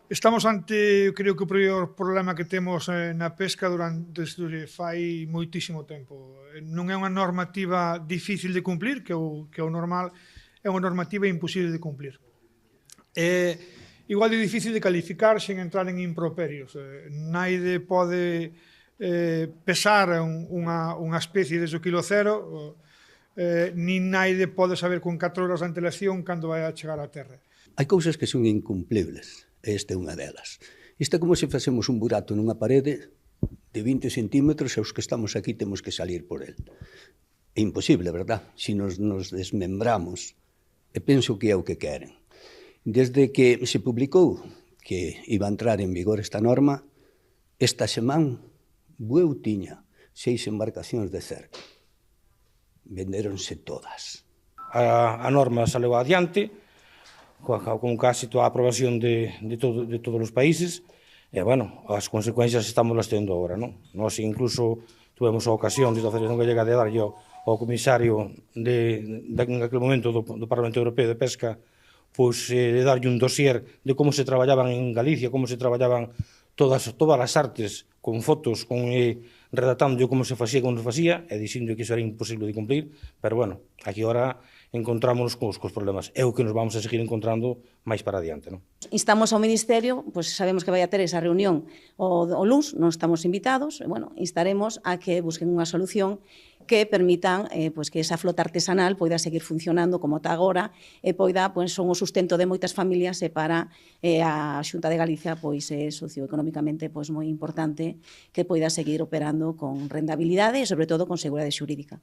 Estamos ante, creo que o prior problema que temos na pesca desde fai moitísimo tempo. Non é unha normativa difícil de cumplir, que é o normal, é unha normativa imposible de cumplir. É igual de difícil de calificar sen entrar en improperios. Naide pode pesar unha especie desde o quilo cero, nin naide pode saber con 4 horas de antelación cando vai a chegar á terra. Hai cousas que son incumplibles, e esta é unha delas. Isto é como se facemos un burato nunha parede de 20 centímetros e os que estamos aquí temos que salir por el. É imposible, verdad? Se nos desmembramos, e penso que é o que queren. Desde que se publicou que iba a entrar en vigor esta norma, esta semana Bueu tiña 6 embarcacións de cerco. Vendéronse todas. A norma saleu adiante, con casi toda a aprobación de todos os países, e, bueno, as consecuencias estamos las tendo agora, non? Nós incluso tuvemos a ocasión de Federación Gallega de darlle ao comisario en aquel momento do Parlamento Europeo de Pesca, pois de darlle un dossier de como se traballaban en Galicia, como se traballaban todas as artes, con fotos, redactando como se facía, como se facía, e dicindo que iso era imposible de cumplir, pero, bueno, aquí ahora encontrámonos cos problemas. É o que nos vamos a seguir encontrando máis para adiante, non? Instamos ao Ministerio, pois sabemos que vai a ter esa reunión o luns, non estamos invitados, e, bueno, instaremos a que busquen unha solución que permitan pois que esa flota artesanal poida seguir funcionando como está agora e poida, pois, son o sustento de moitas familias e para a Xunta de Galicia pois é socioeconómicamente pois moi importante que poida seguir operando con rentabilidade e sobre todo con seguridade xurídica.